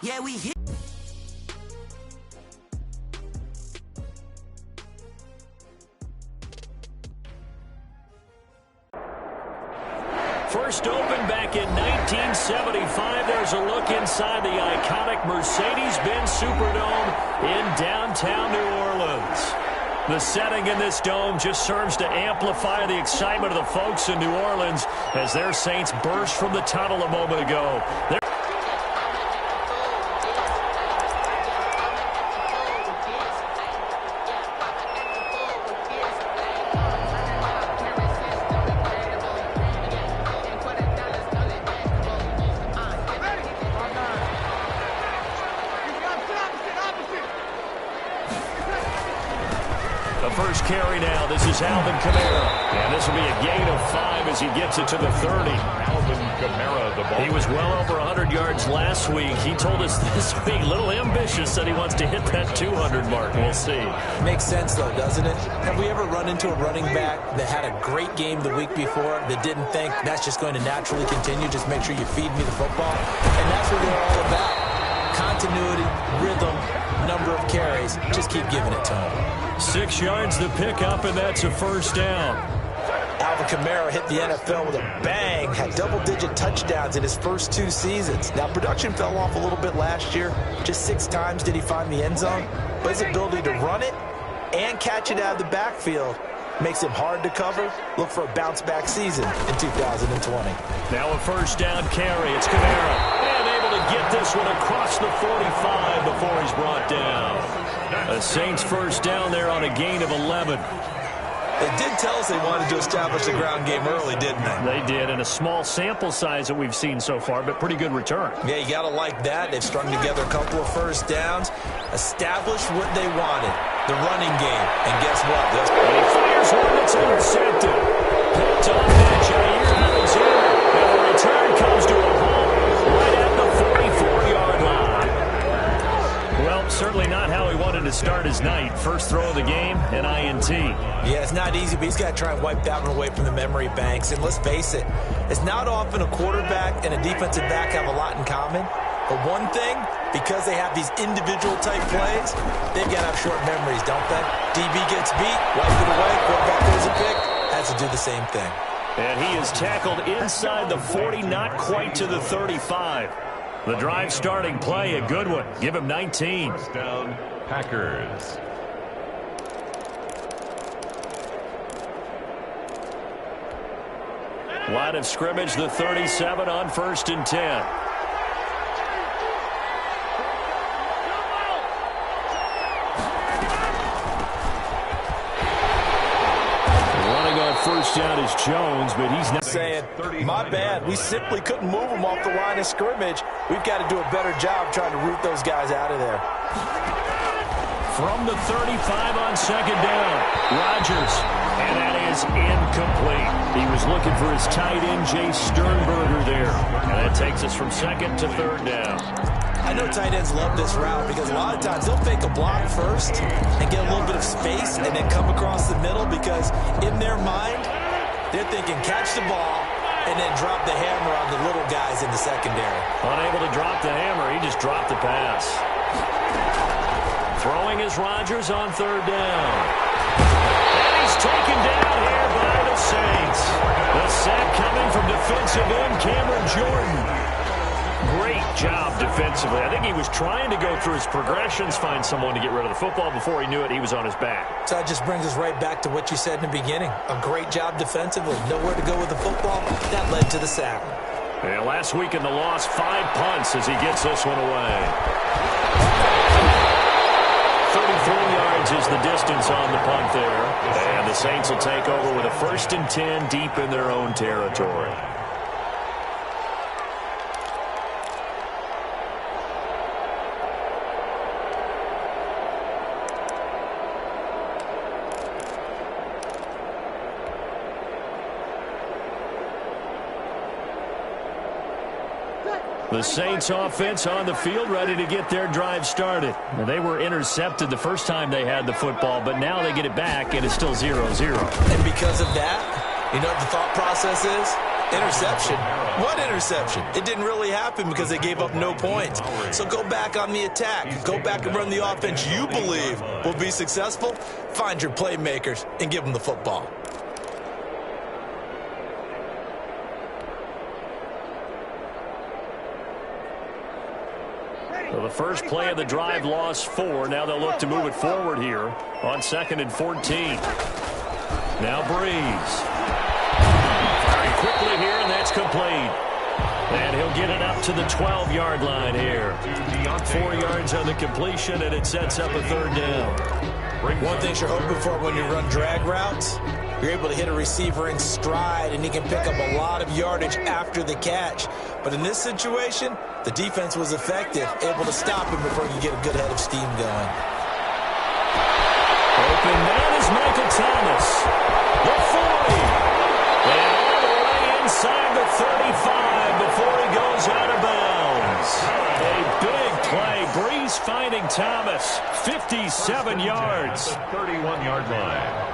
Yeah, we hit. First opened back in 1975. There's a look inside the iconic Mercedes-Benz Superdome in downtown New Orleans. The setting in this dome just serves to amplify the excitement of the folks in New Orleans as their Saints burst from the tunnel a moment ago. The first carry now. This is Alvin Kamara. And this will be a gain of 5 as he gets it to the 30. Alvin Kamara, the ball. He was well over 100 yards last week. He told us this week, a little ambitious, that he wants to hit that 200 mark. We'll see. Makes sense, though, doesn't it? Have we ever run into a running back that had a great game the week before that didn't think that's just going to naturally continue? Just make sure you feed me the football. And that's what they're all about. Continuity, rhythm, number of carries. Just keep giving it to him. 6 yards the pickup, and that's a first down. Alvin Kamara hit the NFL with a bang, had double-digit touchdowns in his first 2 seasons. Now, production fell off a little bit last year. Just 6 times did he find the end zone. But his ability to run it and catch it out of the backfield makes him hard to cover. Look for a bounce-back season in 2020. Now a first down carry. It's Kamara. And able to get this one across the 45 before he's brought down. A Saints first down there on a gain of 11. They did tell us they wanted to establish the ground game early, didn't they? They did, and a small sample size that we've seen so far, but pretty good return. Yeah, you got to like that. They've strung together a couple of first downs, established what they wanted, the running game. And guess what? And he fires one that's intercepted. Picked off that Jair Alexander, and the return comes to a halt right at the 44-yard line. Well, certainly not how he wanted to start his night. First throw of the game, an INT. Yeah, it's not easy, but he's got to try and wipe that one away from the memory banks. And let's face it, it's not often a quarterback and a defensive back have a lot in common. But one thing, because they have these individual type plays, they've got to have short memories, don't they? DB gets beat, wipe it away, quarterback goes a pick, has to do the same thing. And he is tackled inside the 40, not quite to the 35. The drive starting play, a good one. Give him 19. First down, Packers. Line of scrimmage, the 37 on 1st and 10. First down is Jones, but he's not saying, my bad, we simply couldn't move him off the line of scrimmage. We've got to do a better job trying to root those guys out of there. From the 35 on 2nd down, Rodgers, and that is incomplete. He was looking for his tight end, Jay Sternberger there, and that takes us from 2nd to 3rd down. I know tight ends love this route because a lot of times they'll fake a block first and get a little bit of space and then come across the middle because in their mind, they're thinking catch the ball and then drop the hammer on the little guys in the secondary. Unable to drop the hammer, he just dropped the pass. Throwing is Rodgers on 3rd down. And he's taken down here by the Saints. The sack coming from defensive end Cameron Jordan. Great job defensively. I think he was trying to go through his progressions, find someone to get rid of the football. Before he knew it, he was on his back. So that just brings us right back to what you said in the beginning. A great job defensively. Nowhere to go with the football. That led to the sack. And last week in the loss, 5 punts as he gets this one away. 33 yards is the distance on the punt there. And the Saints will take over with a 1st and 10 deep in their own territory. The Saints offense on the field ready to get their drive started. Now, they were intercepted the first time they had the football, but now they get it back, and it's still 0-0. And because of that, you know what the thought process is? Interception. What interception? It didn't really happen because they gave up no points. So go back on the attack. Go back and run the offense you believe will be successful. Find your playmakers and give them the football. Well, the first play of the drive lost 4. Now they'll look to move it forward here on 2nd and 14. Now Breeze. Firing quickly here, and that's complete. And he'll get it up to the 12-yard line here. 4 yards on the completion, and it sets up a 3rd down. One thing you're hoping for when you run drag routes, you're able to hit a receiver in stride, and he can pick up a lot of yardage after the catch. But in this situation, the defense was effective, able to stop him before you get a good head of steam going. Open man is Michael Thomas. The 40. And all the way inside the 35 before he goes out of bounds. A big play. Breeze finding Thomas. 57 yards. 31-yard line.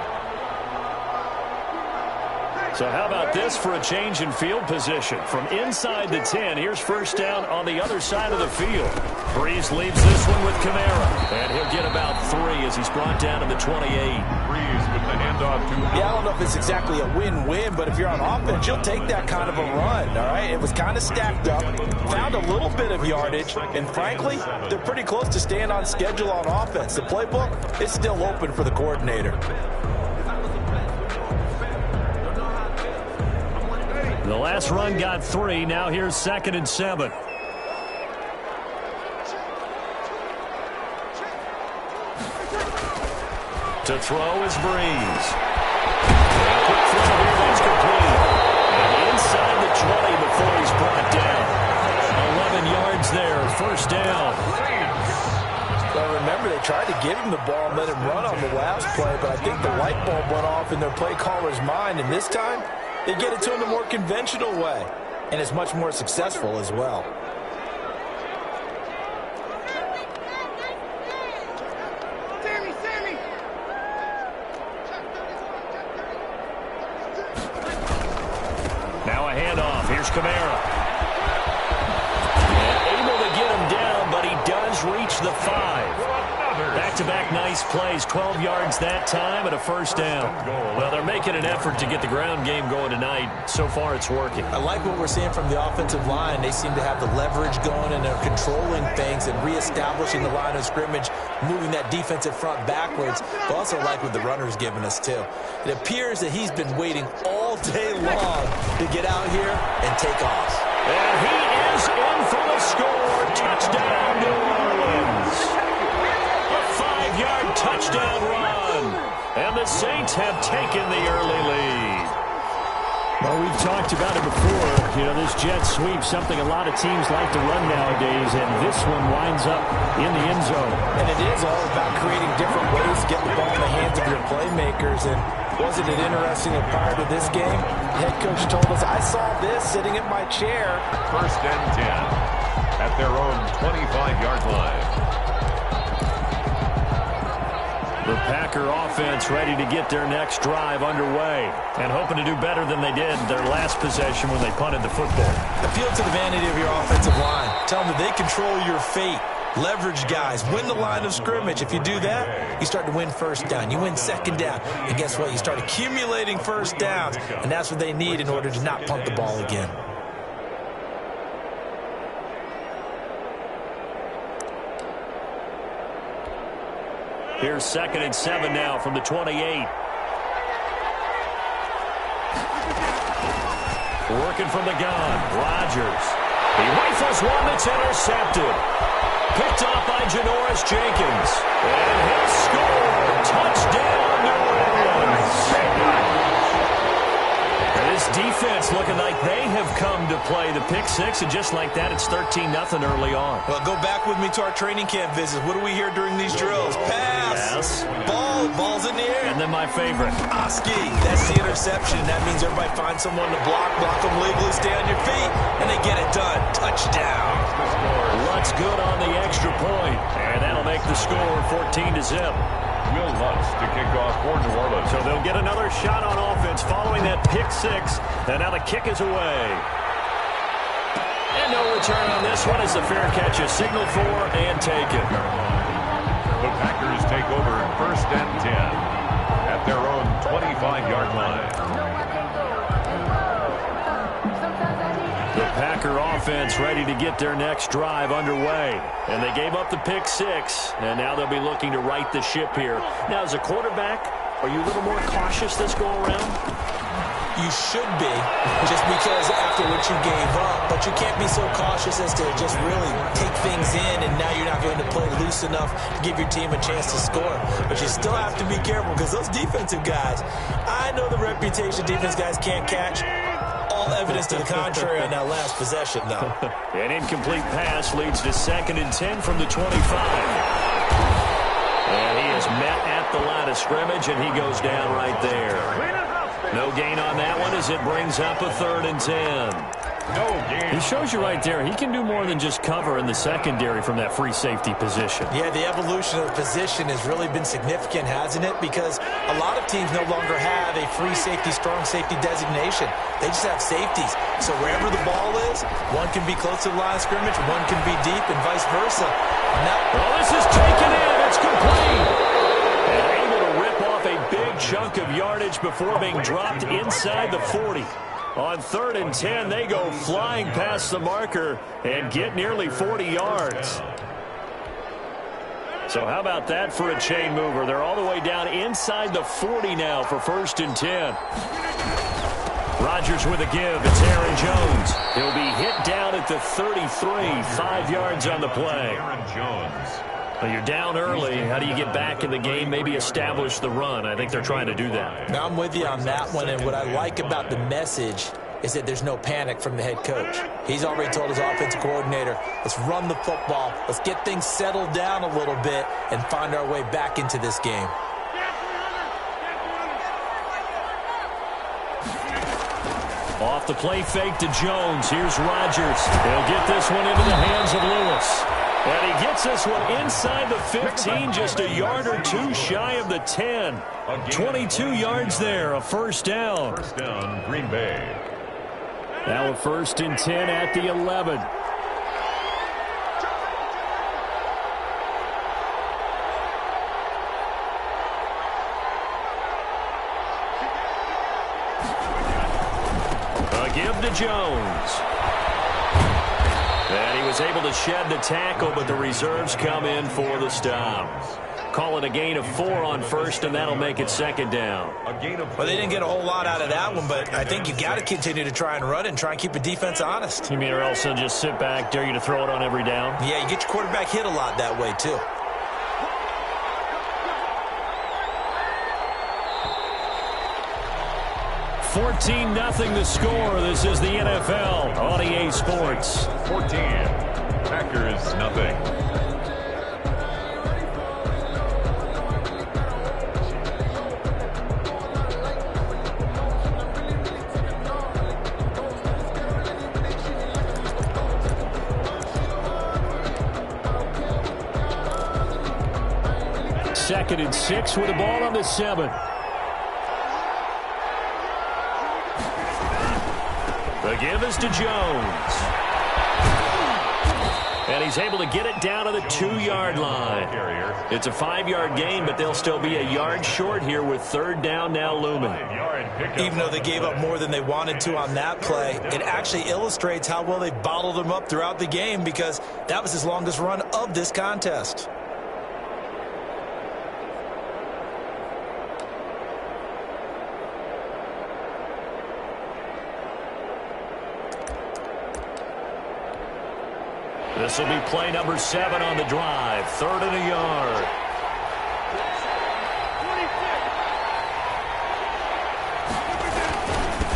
So how about this for a change in field position? From inside the 10, here's 1st down on the other side of the field. Breeze leaves this one with Kamara. And he'll get about 3 as he's brought down to the 28. Breeze with the handoff to... Yeah, I don't know if it's exactly a win-win, but if you're on offense, you'll take that kind of a run, all right? It was kind of stacked up, found a little bit of yardage, and frankly, they're pretty close to staying on schedule on offense. The playbook is still open for the coordinator. The last run got 3. Now here's 2nd and 7. To throw is Breeze. Quick throw here, that's complete. And inside the 20 before he's brought down. 11 yards there, 1st down. Well, remember, they tried to give him the ball and let him run on the last play, but I think the light bulb went off in their play caller's mind, and this time, they get it to him the more conventional way, and it's much more successful as well. Now a handoff. Here's Kamara. And able to get him down, but he does reach the 5. Back-to-back nice plays, 12 yards that time and a 1st down. Well, they're making an effort to get the ground game going tonight. So far, it's working. I like what we're seeing from the offensive line. They seem to have the leverage going, and they're controlling things and reestablishing the line of scrimmage, moving that defensive front backwards. But also like what the runner's giving us, too. It appears that he's been waiting all day long to get out here and take off. And he is in for the score. Touchdown, New Orleans. Touchdown run, and the Saints have taken the early lead. Well, we've talked about it before. You know, this jet sweep, something a lot of teams like to run nowadays, and this one winds up in the end zone. And it is all about creating different ways to get the ball in the hands of your playmakers. And wasn't it interesting that prior to this game, the head coach told us, I saw this sitting in my chair. 1st and 10 at their own 25-yard line. The Packer offense ready to get their next drive underway and hoping to do better than they did their last possession when they punted the football. Appeal to the vanity of your offensive line. Tell them that they control your fate. Leverage guys. Win the line of scrimmage. If you do that, you start to win 1st down. You win 2nd down. And guess what? You start accumulating 1st downs. And that's what they need in order to not punt the ball again. Here's 2nd and 7 now from the 28. Working from the gun, Rodgers. He rifles one that's intercepted. Picked off by Janoris Jenkins. And he'll score. Touchdown, New Orleans. This defense looking like they have come to play the pick 6, and just like that, it's 13-0 early on. Well, go back with me to our training camp visits. What do we hear during these drills? Pass. Yes. Ball's in the air. And then my favorite. Oski. That's the interception. That means everybody finds someone to block them legally, stay on your feet, and they get it done. Touchdown. Lutz good on the extra point, and that'll make the score 14-0. Will Lutz to kick off for New Orleans. So they'll get another shot on offense following that pick 6, and now the kick is away. And no return on this one as the fair catch is signaled for and taken. The Packers take over 1st and 10 at their own 25-yard line. The Packer offense ready to get their next drive underway. And they gave up the pick 6, and now they'll be looking to right the ship here. Now, as a quarterback, are you a little more cautious this go around? You should be, just because after what you gave up. But you can't be so cautious as to just really take things in, and now you're not going to play loose enough to give your team a chance to score. But you still have to be careful because those defensive guys, I know the reputation defense guys can't catch. All evidence to the contrary on that last possession, though. An incomplete pass leads to 2nd and 10 from the 25. And he is met at the line of scrimmage, and he goes down right there. No gain on that one as it brings up a 3rd and 10. No gain. He shows you right there, he can do more than just cover in the secondary from that free safety position. Yeah, the evolution of the position has really been significant, hasn't it? Because a lot of teams no longer have a free safety, strong safety designation. They just have safeties. So wherever the ball is, one can be close to the line of scrimmage, one can be deep, and vice versa. Now, well, this is taken in. It's complete. And able to rip off a big chunk of yardage before being dropped inside the 40. On 3rd and 10, they go flying past the marker and get nearly 40 yards. So how about that for a chain mover? They're all the way down inside the 40 now for 1st and 10. Rodgers with a give. It's Aaron Jones. He'll be hit down at the 33, 5 yards on the play. Aaron Jones. Well, you're down early. How do you get back in the game, maybe establish the run? I think they're trying to do that. Now I'm with you on that one, and what I like about the message is that there's no panic from the head coach. He's already told his offensive coordinator, let's run the football, let's get things settled down a little bit and find our way back into this game. Off the play fake to Jones. Here's Rodgers. He'll get this one into the hands of Lewis. And he gets this one inside the 15, just a yard or two shy of the 10. 22 yards there, a 1st down. 1st down, Green Bay. Now a 1st and 10 at the 11. A give to Jones. And he was able to shed the tackle, but the reserves come in for the stop. Call it a gain of 4 on 1st, and that'll make it 2nd down. Well, they didn't get a whole lot out of that one, but I think you got to continue to try and run it and try and keep the defense honest. You mean or else they'll just sit back, dare you to throw it on every down? Yeah, you get your quarterback hit a lot that way, too. 14-0 the score. This is the NFL on EA Sports. 14. Packers, nothing. Second and 6 with the ball on the 7. The give is to Jones. And he's able to get it down to the 2-yard line. It's a 5-yard gain, but they'll still be a yard short here with 3rd down now looming. Even though they gave up more than they wanted to on that play, it actually illustrates how well they bottled him up throughout the game because that was his longest run of this contest. This will be play number 7 on the drive. 3rd and a yard.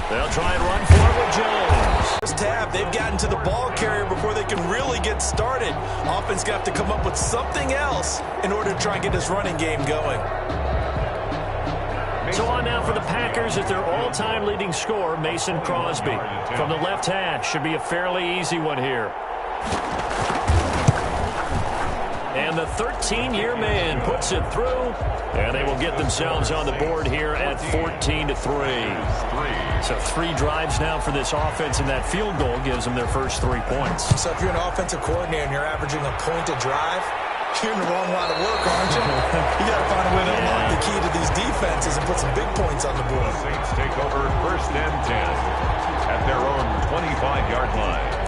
They'll try and run for it with Jones. First half, they've gotten to the ball carrier before they can really get started. Offense going to have to come up with something else in order to try and get this running game going. So on now for the Packers at their all-time leading scorer, Mason Crosby. From the left hash, should be a fairly easy one here. And the 13-year man puts it through, and they will get themselves on the board here at 14-3. So 3 drives now for this offense, and that field goal gives them their first 3 points. So if you're an offensive coordinator and you're averaging a point a drive, you're in the wrong line of work, aren't you? You got to find a way to unlock the key to these defenses and put some big points on the board. The Saints take over first and 10 at their own 25-yard line.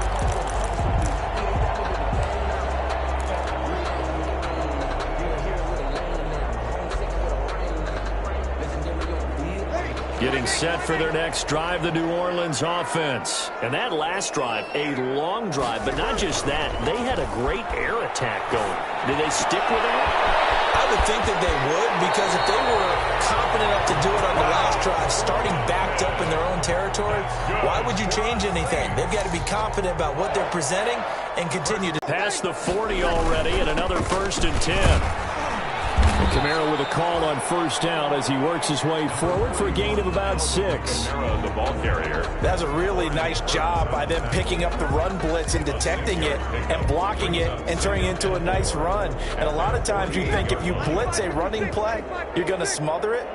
Getting set for their next drive, the New Orleans offense. And that last drive, a long drive, but not just that. They had a great air attack going. Did they stick with that? I would think that they would, because if they were confident enough to do it on the last drive, starting backed up in their own territory, why would you change anything? They've got to be confident about what they're presenting and continue to pass the 40 already, and another 1st and 10. Kamara with a call on first down as he works his way forward for a gain of about 6. The ball carrier. That's a really nice job by them picking up the run blitz and detecting it and blocking it and turning it into a nice run. And a lot of times you think if you blitz a running play, you're going to smother it.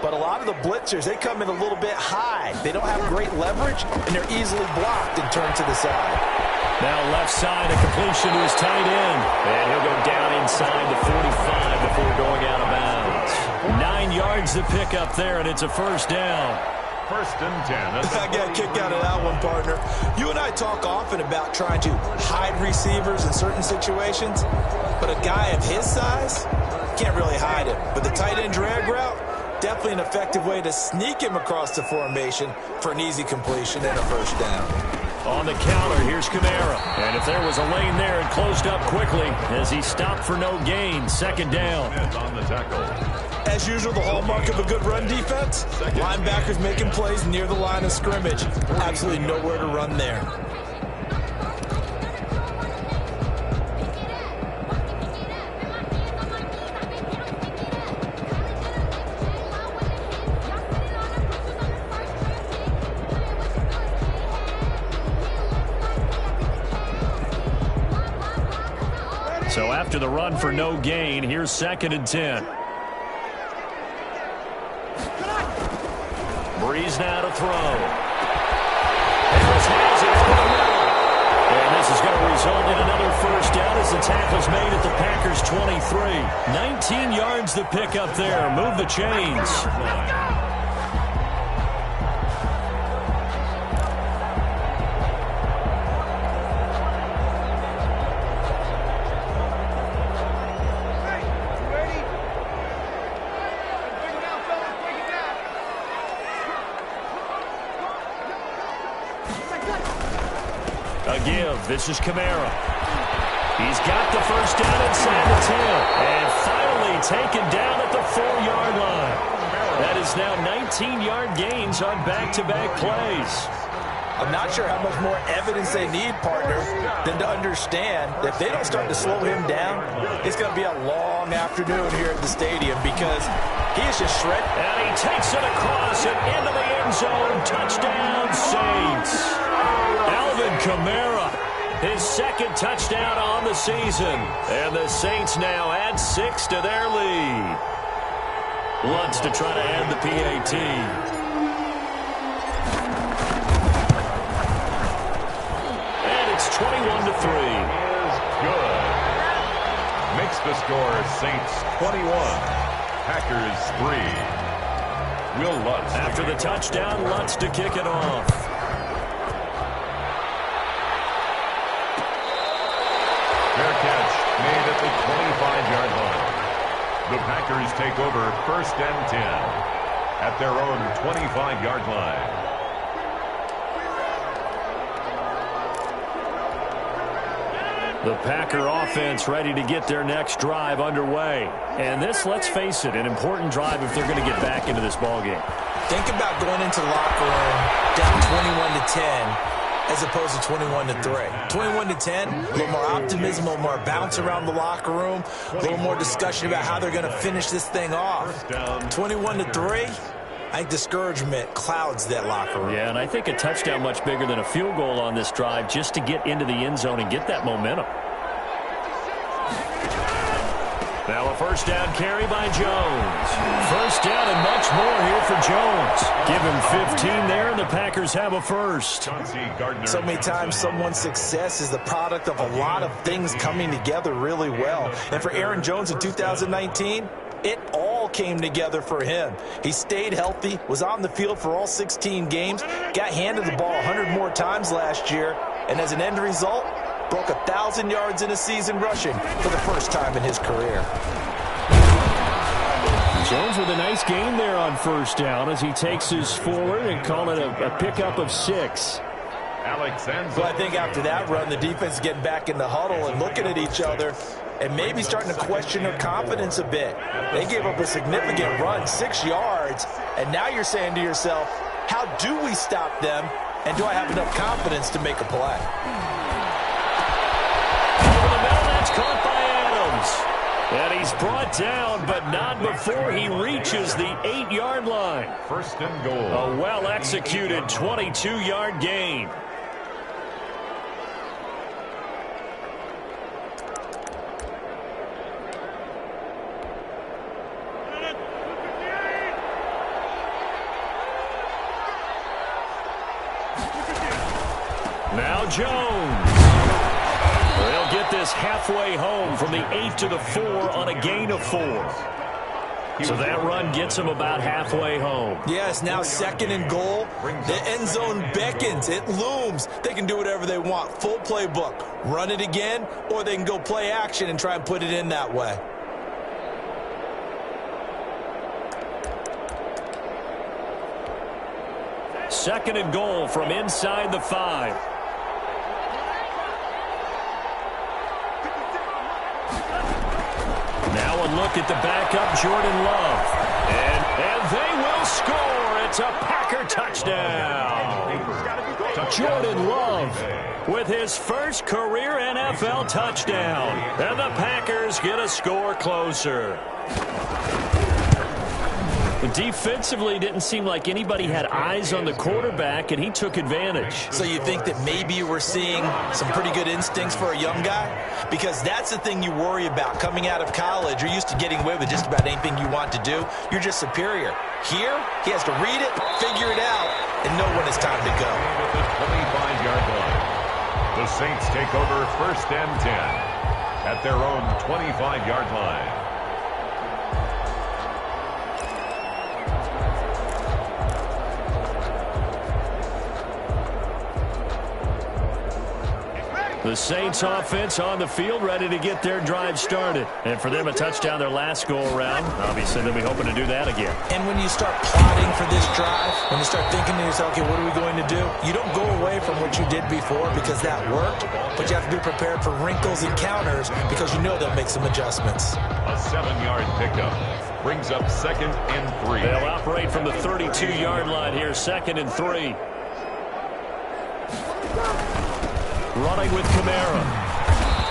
But a lot of the blitzers, they come in a little bit high. They don't have great leverage, and they're easily blocked and turned to the side. Now left side, a completion to his tight end. And he'll go down inside the 45 before going out of bounds. 9 yards to pick up there, and it's a first down. First and 10. I got kicked out of that one, partner. You and I talk often about trying to hide receivers in certain situations, but a guy of his size can't really hide him. But the tight end drag route, definitely an effective way to sneak him across the formation for an easy completion and a first down. On the counter, here's Kamara. And if there was a lane there, it closed up quickly as he stopped for no gain. 2nd down. On the tackle. As usual, the hallmark of a good run defense, linebackers making plays near the line of scrimmage. Absolutely nowhere to run there. So after the run for no gain, here's 2nd and 10. Breeze now to throw. Harris has it for the middle. And this is going to result in another first down as the tackle's made at the Packers' 23. 19 yards to pick up there. Move the chains. This is Kamara. He's got the first down inside the 10. And finally taken down at the 4-yard line. That is now 19-yard gains on back-to-back plays. I'm not sure how much more evidence they need, partner, than to understand that if they don't start to slow him down, it's going to be a long afternoon here at the stadium because he is just shredded. And he takes it across and into the end zone. Touchdown, Saints. Alvin Kamara. His 2nd touchdown on the season. And the Saints now add 6 to their lead. Lutz to try to add the PAT. And it's 21-3. Is good. Makes the score Saints 21. Packers 3. Will Lutz. After the touchdown, Lutz to kick it off. Fair catch made at the 25-yard line. The Packers take over first and 10 at their own 25-yard line. The Packer offense ready to get their next drive underway. And this, let's face it, an important drive if they're going to get back into this ballgame. Think about going into the locker room down 21-10. As opposed to 21-3. 21-10, a little more optimism, a little more bounce around the locker room, a little more discussion about how they're going to finish this thing off. 21-3, I think discouragement clouds that locker room. Yeah, and I think a touchdown much bigger than a field goal on this drive just to get into the end zone and get that momentum. Now a first down carry by Jones. First down and much more here for Jones. Give him 15 there, and the Packers have a first. So many times someone's success is the product of a lot of things coming together really well. And for Aaron Jones in 2019, it all came together for him. He stayed healthy, was on the field for all 16 games, got handed the ball 100 more times last year, and as an end result, broke 1,000 yards in a season rushing for the first time in his career. Jones with a nice gain there on first down as he takes his forward and call it a pickup of 6. Well, I think after that run, the defense is getting back in the huddle and looking at each other and maybe starting to question their confidence a bit. They gave up a significant run, 6 yards, and now you're saying to yourself, how do we stop them, and do I have enough confidence to make a play? Caught by Adams. And he's brought down, but not before he reaches the 8-yard line. First and goal. A well-executed 22-yard gain. Now Jones. They'll get this halfway home from the 8 to the 4 on a gain of 4. So that run gets him about halfway home. Yes, now second and goal. The end zone beckons. It looms. They can do whatever they want. Full playbook. Run it again, or they can go play action and try and put it in that way. Second and goal from inside the 5. Now a look at the backup, Jordan Love. And they will score. It's a Packer touchdown. Jordan Love with his first career NFL touchdown. And the Packers get a score closer. Defensively, didn't seem like anybody had eyes on the quarterback, and he took advantage. So you think that maybe we're seeing some pretty good instincts for a young guy? Because that's the thing you worry about. Coming out of college, you're used to getting away with just about anything you want to do. You're just superior. Here, he has to read it, figure it out, and know when it's time to go. At the 25-yard line, the Saints take over first and 10 at their own 25-yard line. The Saints offense on the field, ready to get their drive started. And for them, a touchdown their last go-around. Obviously, they'll be hoping to do that again. And when you start plotting for this drive, when you start thinking to yourself, okay, what are we going to do? You don't go away from what you did before because that worked, but you have to be prepared for wrinkles and counters because you know they'll make some adjustments. A 7-yard pickup brings up second and 3. They'll operate from the 32-yard line here, second and 3. Running with Kamara.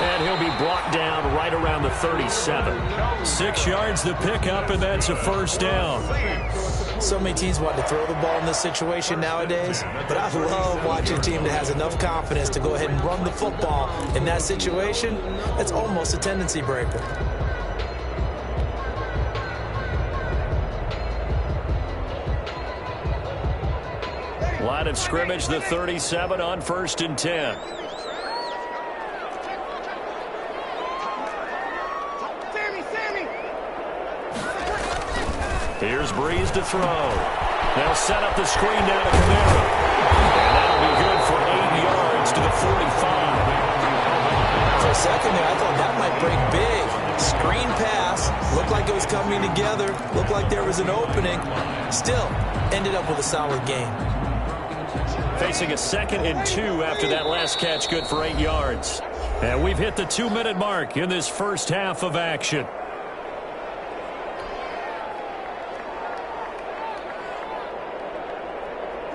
And he'll be brought down right around the 37. 6 yards to pick up, and that's a first down. So many teams want to throw the ball in this situation nowadays, but I love watching a team that has enough confidence to go ahead and run the football in that situation. That's almost a tendency breaker. Line of scrimmage, the 37 on first and 10. Here's Breeze to throw. They'll set up the screen down to Kamara. And that'll be good for 8 yards to the 45. For a second there, I thought that might break big. Screen pass. Looked like it was coming together. Looked like there was an opening. Still, ended up with a solid gain. Facing a 2nd and 2 after that last catch, good for 8 yards. And we've hit the 2-minute mark in this first half of action.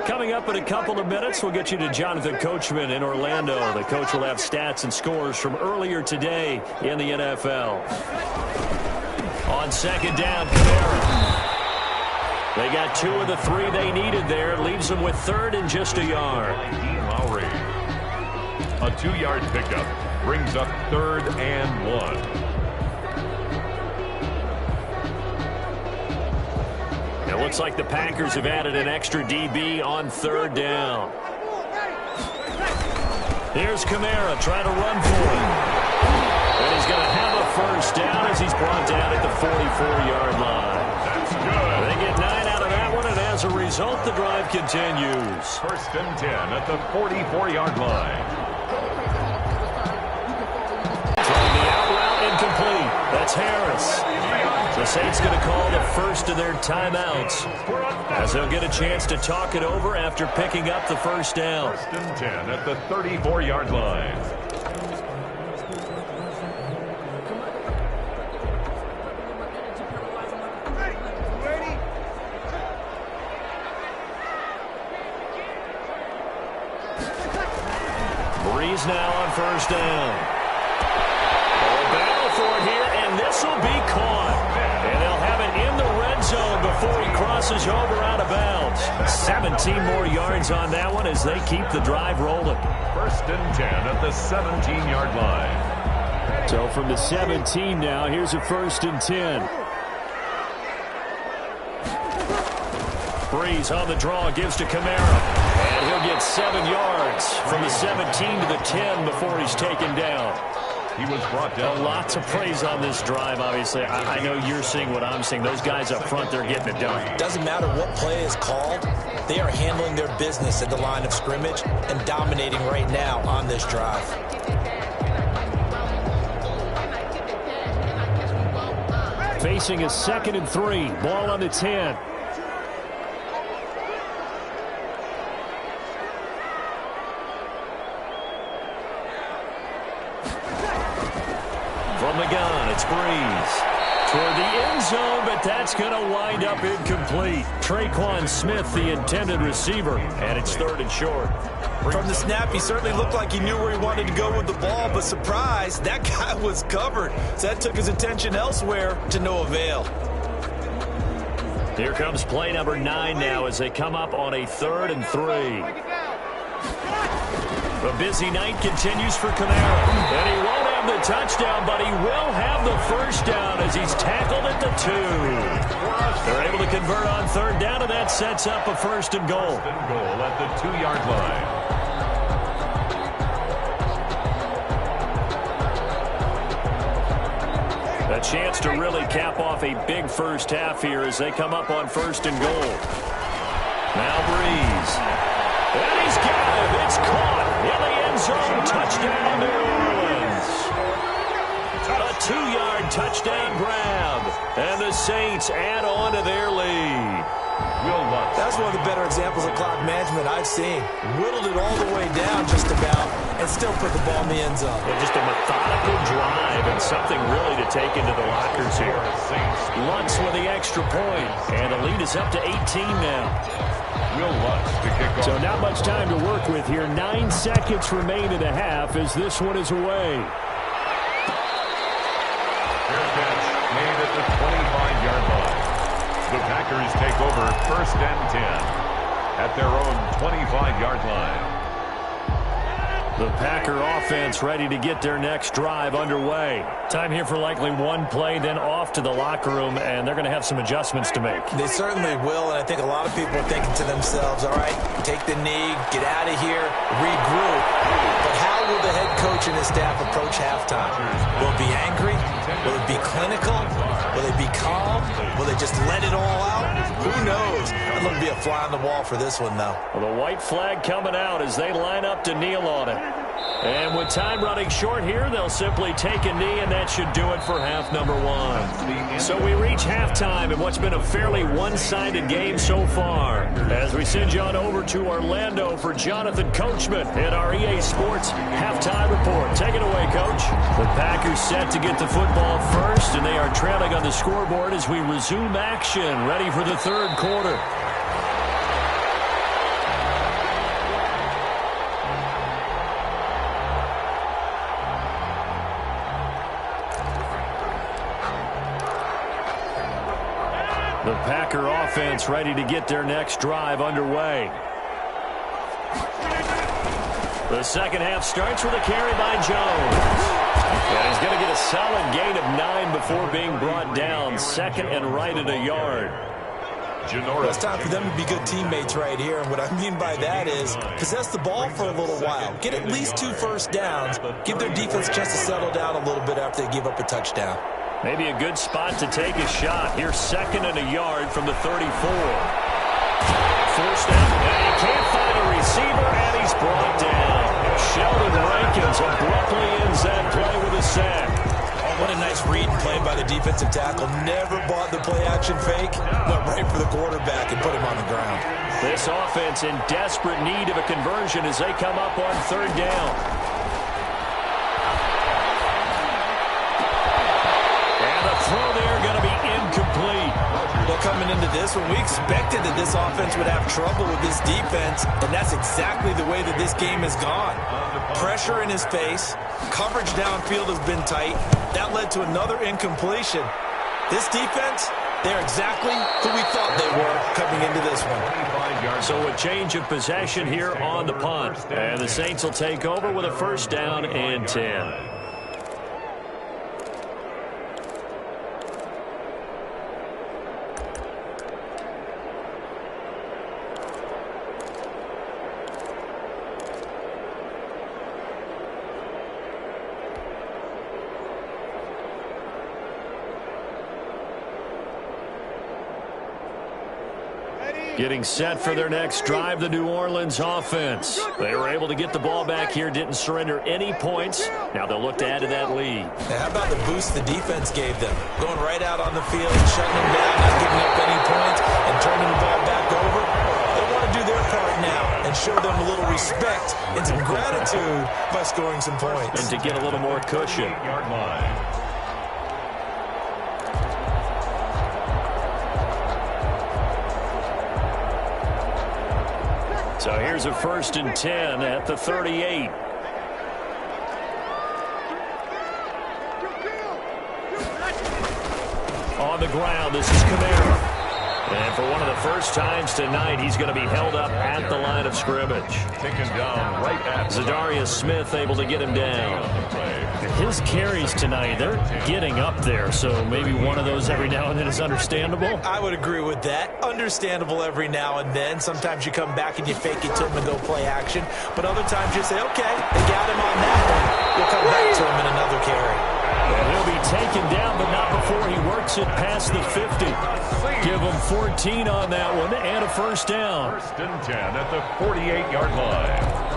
Coming up in a couple of minutes, we'll get you to Jonathan Coachman in Orlando. The coach will have stats and scores from earlier today in the NFL. On second down, Kamara. They got 2 of the 3 they needed there. Leaves them with 3rd and just a yard. Lowry. A 2-yard pickup brings up 3rd and 1. Looks like the Packers have added an extra DB on third down. Here's Kamara trying to run for it. And he's going to have a first down as he's brought down at the 44-yard line. That's good. They get 9 out of that one, and as a result, the drive continues. First and 10 at the 44-yard line. Throwing the out route incomplete. That's Harris. The Saints going to call the first of their timeouts as they'll get a chance to talk it over after picking up the first down. First and 10 at the 34-yard line. Breeze now on first down. A battle for it here, and this will be caught. And they'll have it in the red zone before he crosses over out of bounds. 17 more yards on that one as they keep the drive rolling. First and 10 at the 17-yard line. So from the 17 now, here's a first and 10. Breeze on the draw, gives to Kamara. And he'll get 7 yards from the 17 to the 10 before he's taken down. He was brought down. Lots of praise on this drive, obviously. I know you're seeing what I'm seeing. Those guys up front, they're getting it done. Doesn't matter what play is called. They are handling their business at the line of scrimmage and dominating right now on this drive. Facing a 2nd and 3. Ball on the 10. From the gun, it's Breeze. Toward the end zone, but that's going to wind up incomplete. Traquan Smith, the intended receiver, and it's 3rd and short. From the snap, he certainly looked like he knew where he wanted to go with the ball, but surprise, that guy was covered. So that took his attention elsewhere to no avail. Here comes play number 9 now as they come up on a 3rd and 3. A busy night continues for Kamara. And he won't have the touchdown, but he will have the first down as he's tackled at the 2. They're able to convert on 3rd down, and that sets up a 1st and goal. 1st and goal at the 2-yard line. A chance to really cap off a big first half here as they come up on 1st and goal. Now Breeze. And he's got him. It's caught in the end zone. Touchdown, New Orleans. A 2-yard touchdown grab. And the Saints add on to their lead. That's one of the better examples of clock management I've seen. Whittled it all the way down just about and still put the ball in the end zone. Yeah, just a methodical drive and something really to take into the lockers here. Lutz with the extra point. And the lead is up to 18 now. To kick off. So not much time to work with here. 9 seconds remain in the half as this one is away. Fair catch made at the 25-yard line. The Packers take over 1st and 10 at their own 25-yard line. The Packer offense ready to get their next drive underway. Time here for likely one play, then off to the locker room, and they're going to have some adjustments to make. They certainly will, and I think a lot of people are thinking to themselves, all right, take the knee, get out of here, regroup. But how will the head coach and his staff approach halftime? Will it be angry? Will it be clinical? Will they be calm? Will they just let it all out? Who knows? I'd love to be a fly on the wall for this one, though. Well, the white flag coming out as they line up to kneel on it. And with time running short here, they'll simply take a knee, and that should do it for half number 1. So we reach halftime in what's been a fairly one-sided game so far. As we send you on over to Orlando for Jonathan Coachman in our EA Sports Halftime Report. Take it away, Coach. The Packers set to get the football first, and they are trailing on the scoreboard as we resume action, ready for the 3rd quarter. The Packer offense ready to get their next drive underway. The second half starts with a carry by Jones. And he's going to get a solid gain of 9 before being brought down. 2nd and right at a yard. Well, it's time for them to be good teammates right here. And what I mean by that is possess the ball for a little while. Get at least 2 first downs. Give their defense a chance to settle down a little bit after they give up a touchdown. Maybe a good spot to take a shot. Here's 2nd and a yard from the 34. Forced out. And he can't find a receiver, and he's brought down. Sheldon Rankins abruptly ends that play with a sack. What a nice read and play by the defensive tackle. Never bought the play-action fake. Went right for the quarterback and put him on the ground. This offense in desperate need of a conversion as they come up on 3rd down. And the throw there going to be incomplete. Well, coming into this one, we expected that this offense would have trouble with this defense, and that's exactly the way that this game has gone. Pressure in his face. Coverage downfield has been tight. That led to another incompletion. This defense, they're exactly who we thought they were coming into this one. So a change of possession here on the punt. And the Saints will take over with a 1st down and 10. Getting set for their next drive, the New Orleans offense. They were able to get the ball back here, didn't surrender any points. Now they'll look to add to that lead. Now, how about the boost the defense gave them? Going right out on the field, shutting them down, not giving up any points, and turning the ball back over. They want to do their part now and show them a little respect and some gratitude by scoring some points. And to get a little more cushion. Yard line. So here's a 1st and 10 at the 38. On the ground, this is Kamara. And for one of the first times tonight, he's going to be held up at the line of scrimmage. Taken down right at Zadarius Smith able to get him down. His carries tonight, they're getting up there, so maybe one of those every now and then is understandable. I would agree with that. Understandable every now and then. Sometimes you come back and you fake it to him and go play action. But other times you say, okay, they got him on that one. We'll come back to him in another carry. And he'll be taken down, but not before he works it past the 50. Give him 14 on that one and a 1st down. 1st and 10 at the 48-yard line.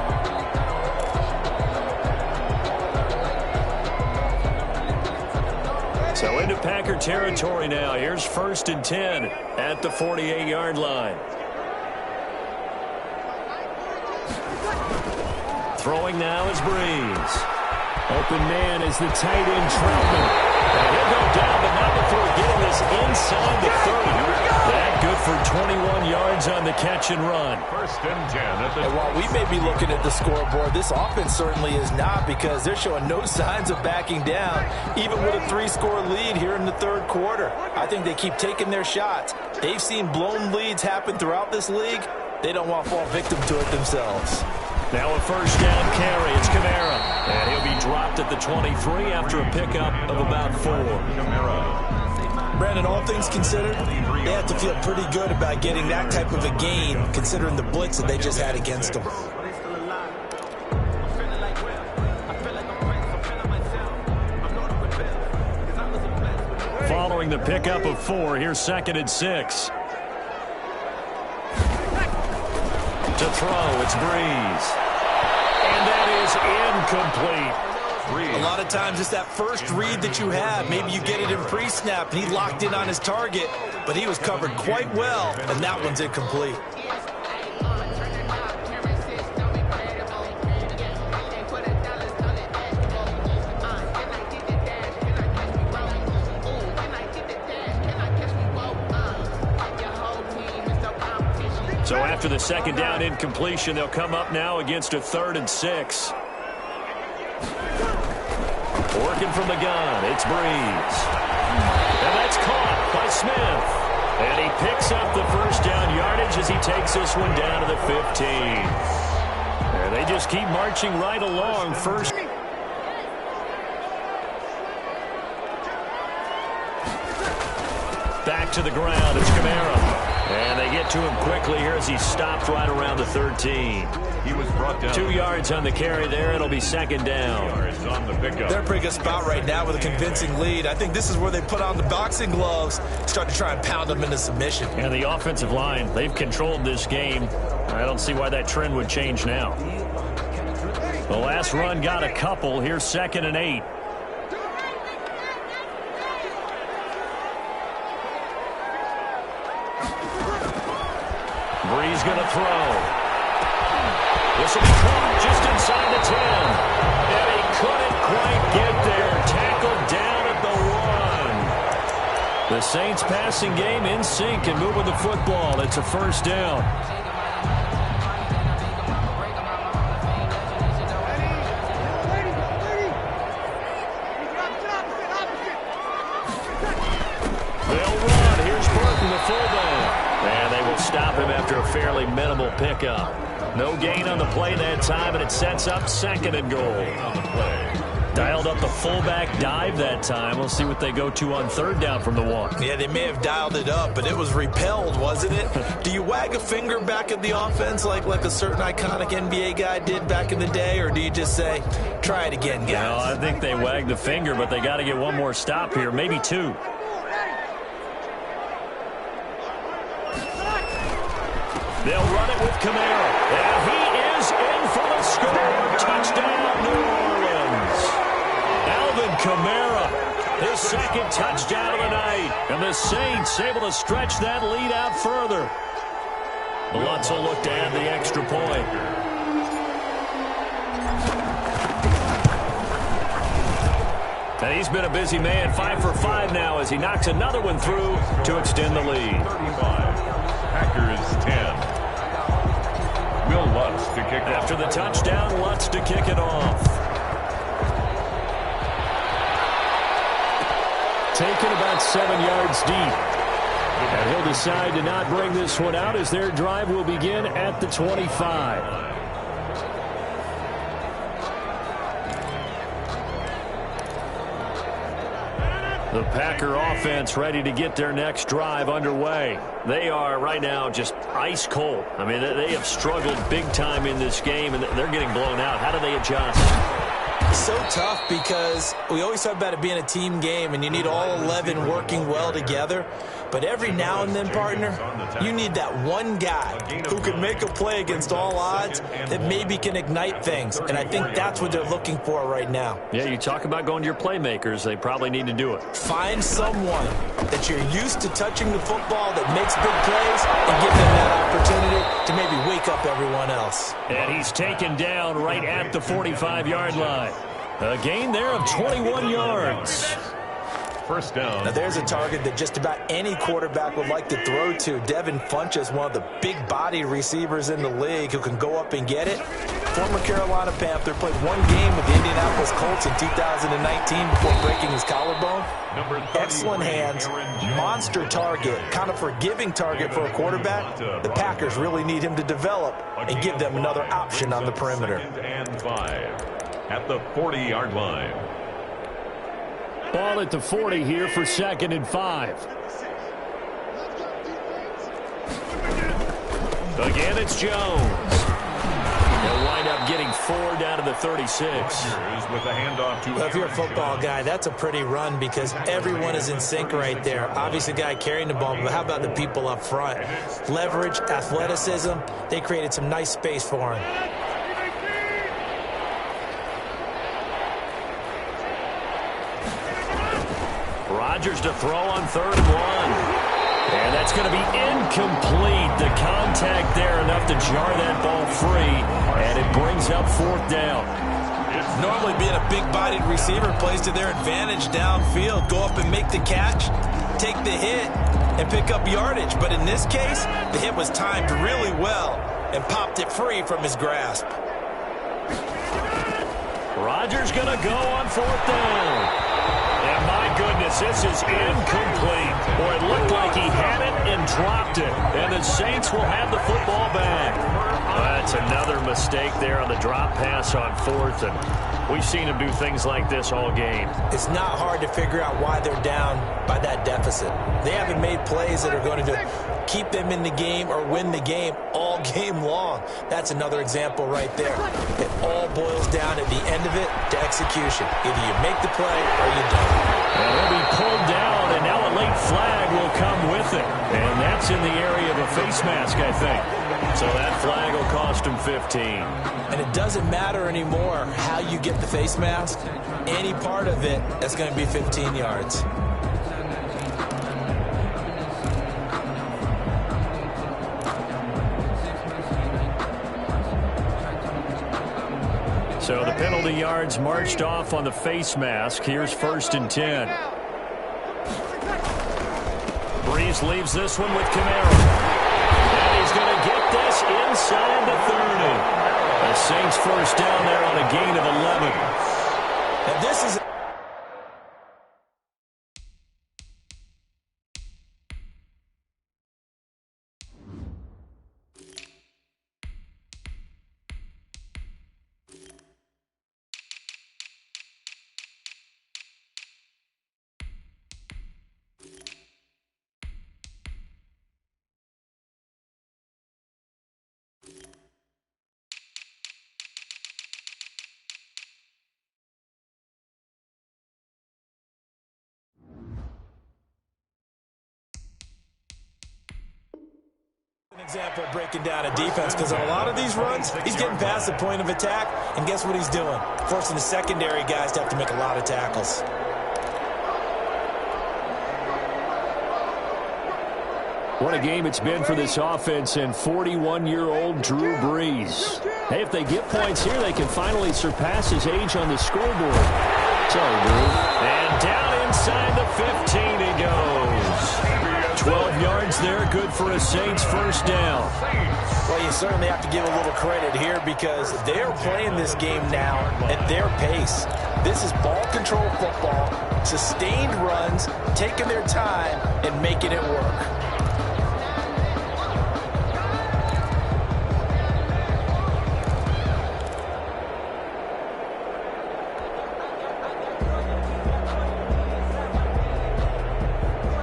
So into Packer territory now. Here's 1st and 10 at the 48-yard line. Throwing now is Breeze. Open man is the tight end Troutman. And he'll go down, but not before getting this inside the 30. That good for 21 yards on the catch and run. 1st and 10 at the... And while we may be looking at the scoreboard, this offense certainly is not, because they're showing no signs of backing down, even with a 3-score lead here in the 3rd quarter. I think they keep taking their shots. They've seen blown leads happen throughout this league. They don't want to fall victim to it themselves. Now a 1st down carry. It's Kamara. And he'll be dropped at the 23 after a pickup of about 4. Brandon, all things considered, they have to feel pretty good about getting that type of a gain, considering the blitz that they just had against them. Following the pickup of 4, here's 2nd and 6. To throw, it's Breeze. And that is incomplete. A lot of times it's that first read that you have. Maybe you get it in pre-snap, and he locked in on his target, but he was covered quite well, and that one's incomplete. So after the 2nd down incompletion, they'll come up now against a 3rd and 6. Working from the gun, it's Breeze. And that's caught by Smith. And he picks up the 1st down yardage as he takes this one down to the 15. And they just keep marching right along. First. Back to the ground, it's Kamara. And they get to him quickly here as he stopped right around the 13. He was brought down. 2 yards on the carry there. It'll be second down. On the pickup. They're in a pretty good spot right now with a convincing lead. I think this is where they put on the boxing gloves, start to try and pound them into submission. And the offensive line, they've controlled this game. I don't see why that trend would change now. The last run got a couple. Here's 2nd and 8. Breeze going to throw. This will be caught just inside the 10. And he couldn't quite get there. Tackled down at the 1. The Saints passing game in sync and moving the football. It's a first down. They'll run. Here's Burton, the fullback. And they will stop him after a fairly minimal pickup. No gain on the play that time, and it sets up 2nd and goal. On the play. Dialed up the fullback dive that time. We'll see what they go to on 3rd down from the 1. Yeah, they may have dialed it up, but it was repelled, wasn't it? Do you wag a finger back at the offense like a certain iconic NBA guy did back in the day, or do you just say, try it again, guys? No, I think they wagged the finger, but they got to get one more stop here, maybe 2. They'll run it with Kamara. And he is in for the score. Touchdown, New Orleans. Alvin Kamara, his 2nd touchdown of the night. And the Saints able to stretch that lead out further. Lutz will look to add the extra point. And he's been a busy man, 5 for 5 now as he knocks another one through to extend the lead. 35. Packers 10. Will Lutz to kick off. After the touchdown, Lutz to kick it off. Taken about 7 yards deep. And he'll decide to not bring this one out as their drive will begin at the 25. The Packer offense ready to get their next drive underway. They are right now just ice cold. I mean, they have struggled big time in this game, and they're getting blown out. How do they adjust? So tough because we always talk about it being a team game, and you need all 11 working well together. But every now and then, partner, you need that one guy who can make a play against all odds that maybe can ignite things. And I think that's what they're looking for right now. Yeah, you talk about going to your playmakers. They probably need to do it. Find someone that you're used to touching the football that makes big plays and give them that opportunity to maybe wake up everyone else. And he's taken down right at the 45-yard line. A gain there of 21 yards. First down. Now there's a target that just about any quarterback would like to throw to. Devin Funchess, one of the big-bodied receivers in the league who can go up and get it. Former Carolina Panther, played one game with the Indianapolis Colts in 2019 before breaking his collarbone. Excellent hands, monster target, kind of forgiving target for a quarterback. The Packers really need him to develop and give them another option on the perimeter. 2nd and 5 at the 40-yard line. Ball at the 40 here for 2nd and 5. Again, it's Jones. They'll wind up getting 4 down to the 36. With a handoff to Well, if you're a football guy, that's a pretty run because everyone is in sync right there. Obviously, the guy carrying the ball, but how about the people up front? Leverage, athleticism, they created some nice space for him. Rodgers to throw on 3rd and 1. And that's going to be incomplete. The contact there enough to jar that ball free. And it brings up 4th down. Normally being a big-bodied receiver plays to their advantage downfield. Go up and make the catch, take the hit, and pick up yardage. But in this case, the hit was timed really well and popped it free from his grasp. Rodgers going to go on 4th down. And my goodness, this is incomplete. Boy, it looked like he had it and dropped it. And the Saints will have the football back. That's another mistake there on the drop pass on 4th. And we've seen him do things like this all game. It's not hard to figure out why they're down by that deficit. They haven't made plays that are going to keep them in the game or win the game all game long. That's another example right there. It all boils down at the end of it to execution. Either you make the play or you don't. And he'll be pulled down, and now a late flag will come with it. And that's in the area of a face mask, I think. So that flag will cost him 15. And it doesn't matter anymore how you get the face mask. Any part of it, that's going to be 15 yards. So the penalty yards marched off on the face mask. Here's 1st and 10. Breeze leaves this one with Camaro. And he's going to get this inside the 30. The Saints first down there on a gain of 11. And this is... an example of breaking down a defense, because on a lot of these runs, he's getting past the point of attack, and guess what he's doing? Forcing the secondary guys to have to make a lot of tackles. What a game it's been for this offense and 41-year-old Drew Brees. Hey, if they get points here, they can finally surpass his age on the scoreboard. Sorry, Drew. And down inside the 15 he goes. 12 yards there, good for a Saints first down. Well, you certainly have to give a little credit here because they're playing this game now at their pace. This is ball control football, sustained runs, taking their time and making it work.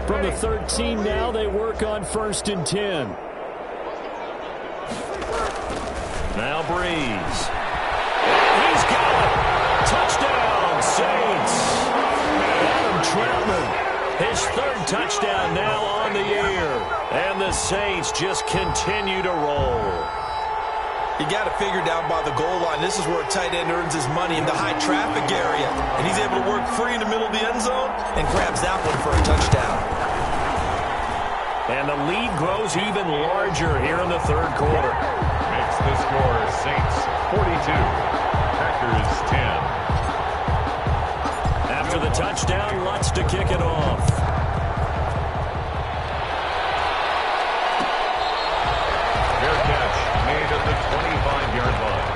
From the 13 now, they work on 1st and 10. Now Breeze. And he's got it. Touchdown, Saints. Adam Troutman, his 3rd touchdown now on the year. And the Saints just continue to roll. You got to figure down by the goal line. This is where a tight end earns his money in the high traffic area. And he's able to work free in the middle of the end zone and grabs that one for a touchdown. And the lead grows even larger here in the 3rd quarter. Makes the score Saints 42, Packers 10. After the touchdown, Lutz to kick it off. Fair catch made at the 25-yard line.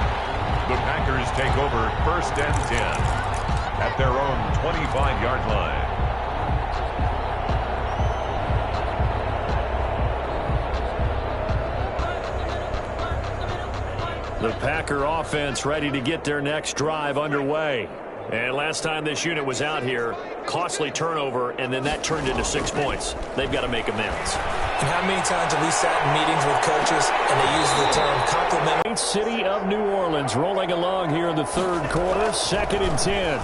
The Packers take over 1st and 10 at their own 25-yard line. The Packer offense ready to get their next drive underway. And last time this unit was out here, costly turnover, and then that turned into 6 points. They've got to make amends. And how many times have we sat in meetings with coaches and they use the term complimentary? City of New Orleans rolling along here in the 3rd quarter, 2nd and 10.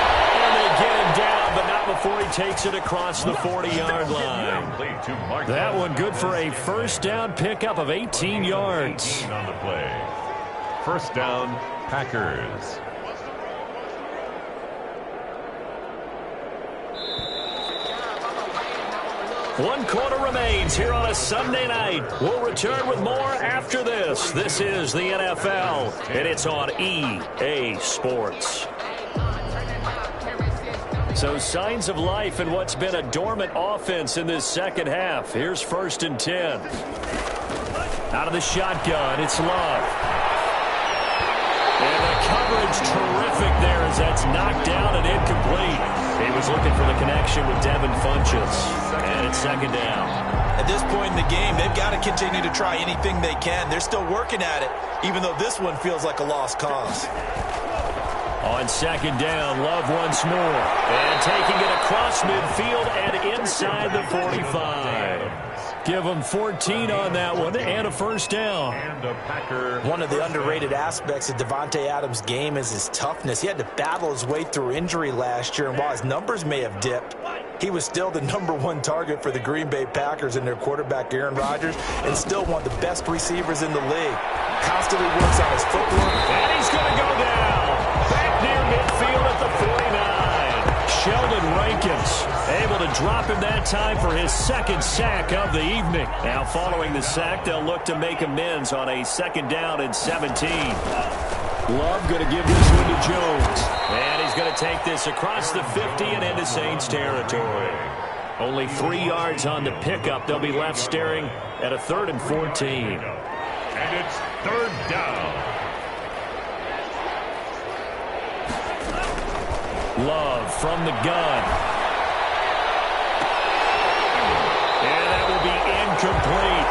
And they get him down, but not before he takes it across the 40-yard line. That one good for a first down pickup of 18 yards. On the play. First down, Packers. One quarter remains here on a Sunday night. We'll return with more after this. This is the NFL, and it's on EA Sports. So signs of life in what's been a dormant offense in this second half. Here's 1st and 10. Out of the shotgun, it's Love. And the coverage terrific there as that's knocked down and incomplete. He was looking for the connection with Devin Funchess. And it's 2nd down. At this point in the game, they've got to continue to try anything they can. They're still working at it, even though this one feels like a lost cause. On second down, Love once more. And taking it across midfield and inside the 45. Give him 14 on that one and a first down. One of the underrated aspects of Davante Adams' game is his toughness. He had to battle his way through injury last year, and while his numbers may have dipped, he was still the #1 target for the Green Bay Packers and their quarterback Aaron Rodgers, and still one of the best receivers in the league. Constantly works on his footwork. And he's going to go down. Back near midfield at the 49. Sheldon Rankins able to drop him that time for his second sack of the evening. Now following the sack, they'll look to make amends on a second down and 17. Love going to give this one to Jones. And he's going to take this across the 50 and into Saints territory. Only 3 yards on the pickup. They'll be left staring at a 3rd and 14. And it's 3rd down. Love from the gun. And that will be incomplete.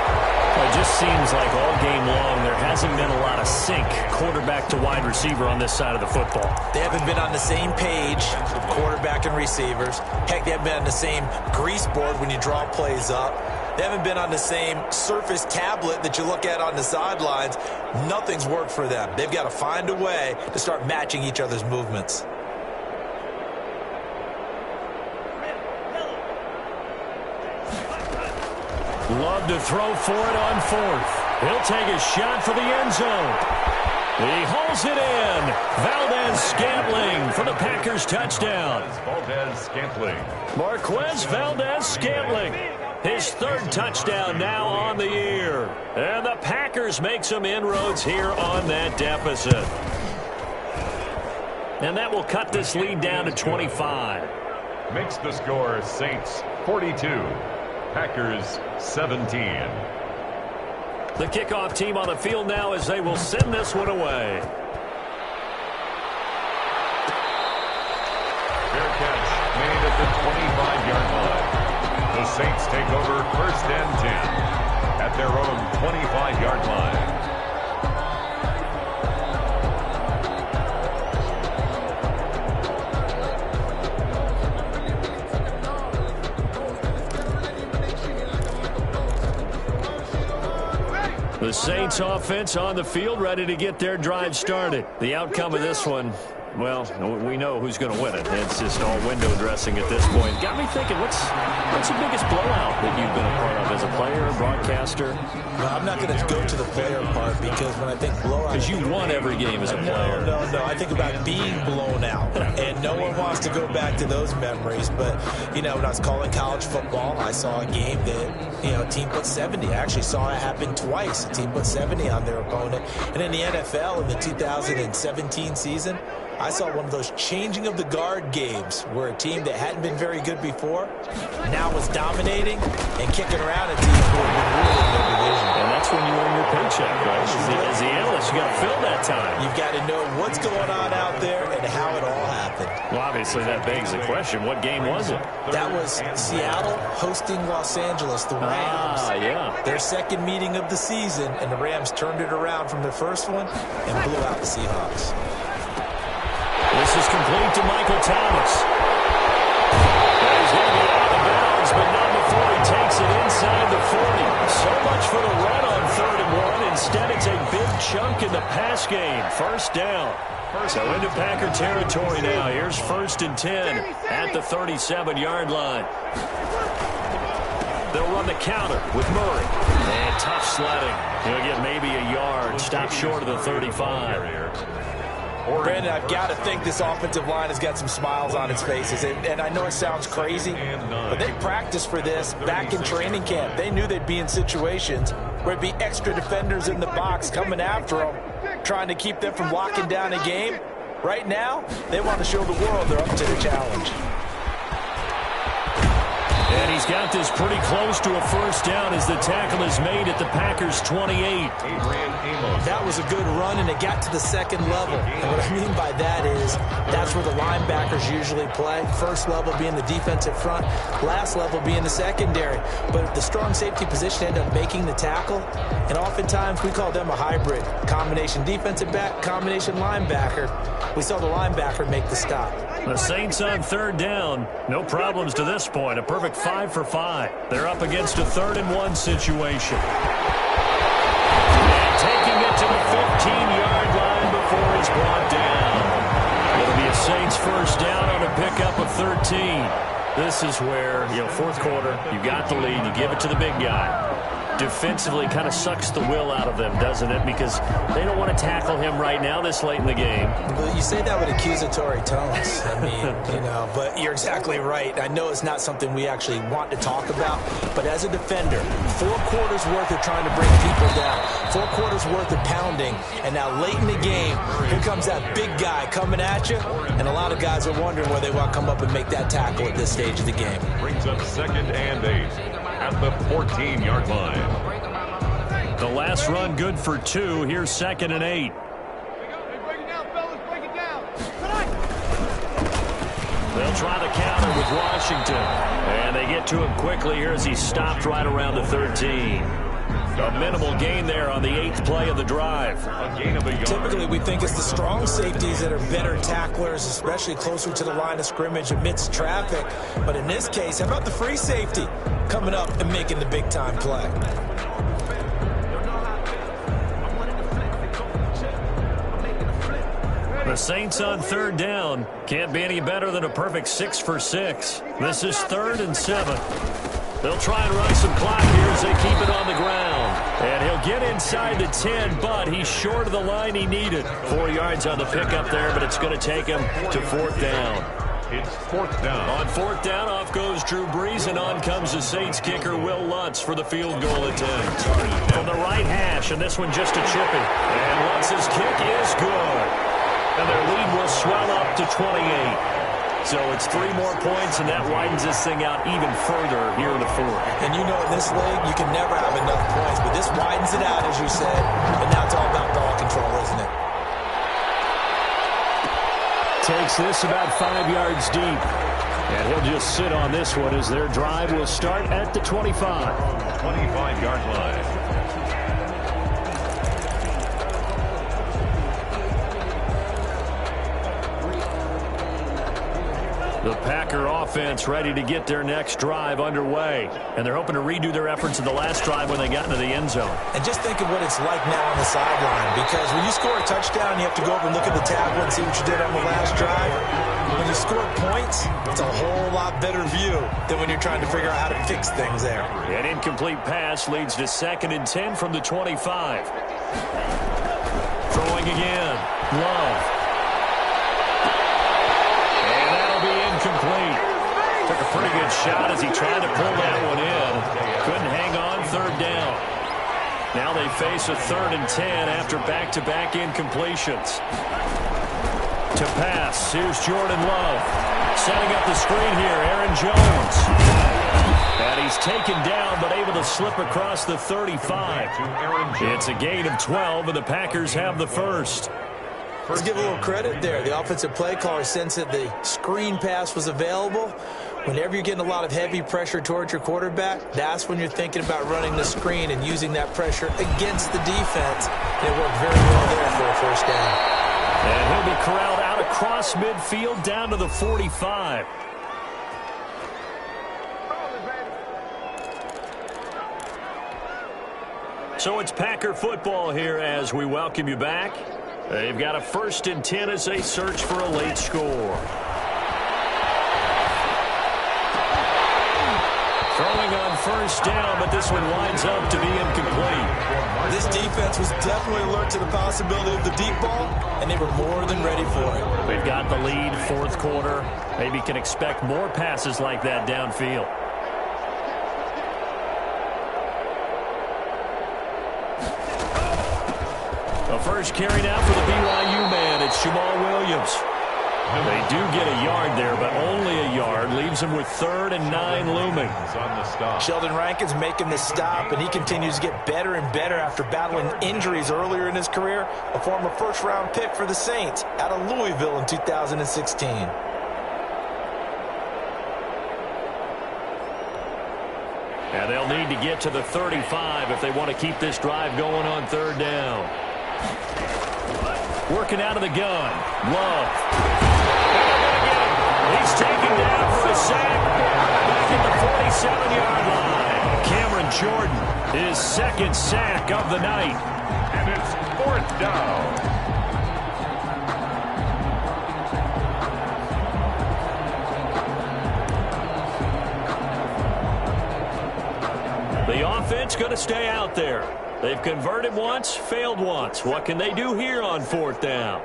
It just seems like all game long there hasn't been a lot of sync quarterback to wide receiver on this side of the football. They haven't been on the same page, quarterback and receivers. Heck, they haven't been on the same grease board when you draw plays up. They haven't been on the same Surface tablet that you look at on the sidelines. Nothing's worked for them. They've got to find a way to start matching each other's movements. Love to throw for it on 4th. He'll take a shot for the end zone. He hauls it in. Valdez-Scantling for the Packers touchdown. Valdez-Scantling. Marquez Valdez-Scantling. His 3rd touchdown now on the year. And the Packers make some inroads here on that deficit. And that will cut this lead down to 25. Makes the score Saints 42. Packers 17. The kickoff team on the field now as they will send this one away. Fair catch made at the 25-yard line. The Saints take over 1st and 10 at their own 25-yard line. The Saints offense on the field, ready to get their drive started. The outcome of this one, well, we know who's going to win it. It's just all window dressing at this point. Got me thinking, what's the biggest blowout that you've been a part of as a player, broadcaster? No, I'm not going to go to the player part because when I think blowout... Because you won every game as a player. No. I think about being blown out, and no one wants to go back to those memories. But, you know, when I was calling college football, I saw a game that, you know, a team put 70. I actually saw it happen twice. A team put 70 on their opponent. And in the NFL in the 2017 season, I saw one of those changing of the guard games where a team that hadn't been very good before now was dominating and kicking around a team who had been ruling their division. And that's when you earn your paycheck, right? As the analyst, you got to fill that time. You've got to know what's going on out there and how it all happened. Well, obviously, that begs the question, what game was it? That was Seattle hosting Los Angeles, the Rams. Yeah. Their second meeting of the season, and the Rams turned it around from the first one and blew out the Seahawks. This is complete to Michael Thomas. He's going to be out of bounds, but not before he takes it inside the 40. So much for the run on 3rd and 1. Instead, it's a big chunk in the pass game. 1st down. So into Packer territory now. Here's 1st and 10 at the 37-yard line. They'll run the counter with Murray. And tough sledding. He'll get maybe a yard. Stop short of the 35. Brandon, I've got to think this offensive line has got some smiles on its faces. And I know it sounds crazy, but they practiced for this back in training camp. They knew they'd be in situations where it'd be extra defenders in the box coming after them, trying to keep them from locking down a game. Right now, they want to show the world they're up to the challenge. And he's got this pretty close to a first down as the tackle is made at the Packers' 28. That was a good run, and it got to the second level. And what I mean by that is that's where the linebackers usually play. First level being the defensive front, last level being the secondary. But the strong safety position ended up making the tackle, and oftentimes we call them a hybrid. Combination defensive back, combination linebacker. We saw the linebacker make the stop. The Saints on third down. No problems to this point. A perfect 5 for 5. They're up against a 3rd-and-1 situation. And taking it to the 15-yard line before it's brought down. It'll be a Saints first down on a pickup of 13. This is where, fourth quarter, you got the lead, you give it to the big guy. Defensively kind of sucks the will out of them, doesn't it? Because they don't want to tackle him right now this late in the game. Well, you say that with accusatory tones. I mean, but you're exactly right. I know it's not something we actually want to talk about, but as a defender, 4 quarters worth of trying to bring people down, 4 quarters worth of pounding, and now late in the game, here comes that big guy coming at you, and a lot of guys are wondering whether they want to come up and make that tackle at this stage of the game. Brings up 2nd and 8 at the 14-yard line. The last run good for 2. Here's 2nd and 8. They'll try the counter with Washington. And they get to him quickly here as he stopped right around the 13. A minimal gain there on the 8th play of the drive. Typically, we think it's the strong safeties that are better tacklers, especially closer to the line of scrimmage amidst traffic. But in this case, how about the free safety coming up and making the big-time play? The Saints on third down. Can't be any better than a perfect 6 for 6. This is 3rd and 7. They'll try and run some clock here as they keep it on the ground. And he'll get inside the 10, but he's short of the line he needed. 4 yards on the pickup there, but it's going to take him to 4th down. It's 4th down. On 4th down, off goes Drew Brees, and on comes the Saints kicker, Will Lutz, for the field goal attempt. From the right hash, and this one just a chippy. And Lutz's kick is good. And their lead will swell up to 28. So it's 3 more points, and that widens this thing out even further here in the 4th. And in this league, you can never have enough points, but this widens it out, as you said, and now it's all about ball control, isn't it? Takes this about 5 yards deep. And he'll just sit on this one as their drive will start at the 25. 25-yard line. The Packer offense ready to get their next drive underway. And they're hoping to redo their efforts in the last drive when they got into the end zone. And just think of what it's like now on the sideline, because when you score a touchdown, you have to go over and look at the tablet and see what you did on the last drive. When you score points, it's a whole lot better view than when you're trying to figure out how to fix things there. An incomplete pass leads to 2nd and 10 from the 25. Throwing again. Love. Complete. Took a pretty good shot as he tried to pull that one in. Couldn't hang on 3rd down. Now they face a 3rd and 10 after back-to-back incompletions. To pass, here's Jordan Love. Setting up the screen here, Aaron Jones. And he's taken down but able to slip across the 35. It's a gain of 12, and the Packers have the first. Let's give a little credit there. The offensive play caller sensed that the screen pass was available. Whenever you're getting a lot of heavy pressure towards your quarterback, that's when you're thinking about running the screen and using that pressure against the defense. And it worked very well there for a first down. And he'll be corralled out across midfield down to the 45. So it's Packer football here as we welcome you back. They've got a 1st and 10 as they search for a late score. Throwing on 1st down, but this one winds up to be incomplete. This defense was definitely alert to the possibility of the deep ball, and they were more than ready for it. They've got the lead, 4th quarter. Maybe can expect more passes like that downfield. The first carry now for the BYU man. It's Jamal Williams. They do get a yard there, but only a yard. Leaves them with 3rd and 9 looming. On the stop. Sheldon Rankins making the stop, and he continues to get better and better after battling injuries earlier in his career. A former first-round pick for the Saints out of Louisville in 2016. And they'll need to get to the 35 if they want to keep this drive going on 3rd down. Working out of the gun. Love. He's taken down for a sack. Back at the 47-yard line. Cameron Jordan, his 2nd sack of the night. And it's 4th down. The offense going to stay out there. They've converted once, failed once. What can they do here on 4th down?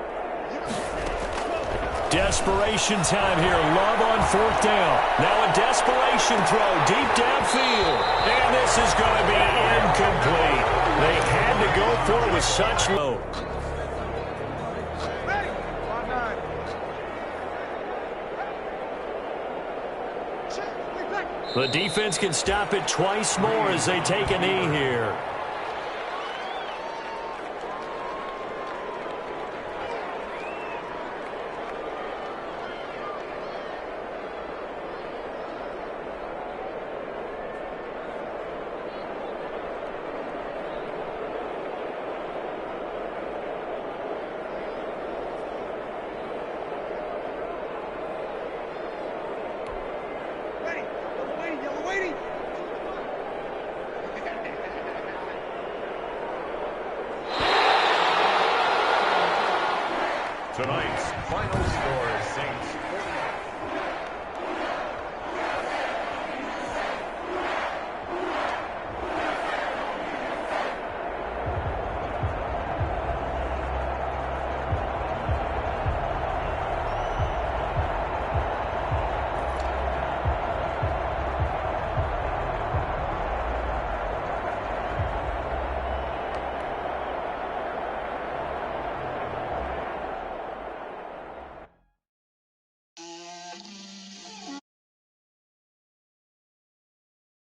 Desperation time here. Love on 4th down. Now a desperation throw deep downfield. And this is going to be incomplete. They had to go for it with such low. The defense can stop it twice more as they take a knee here.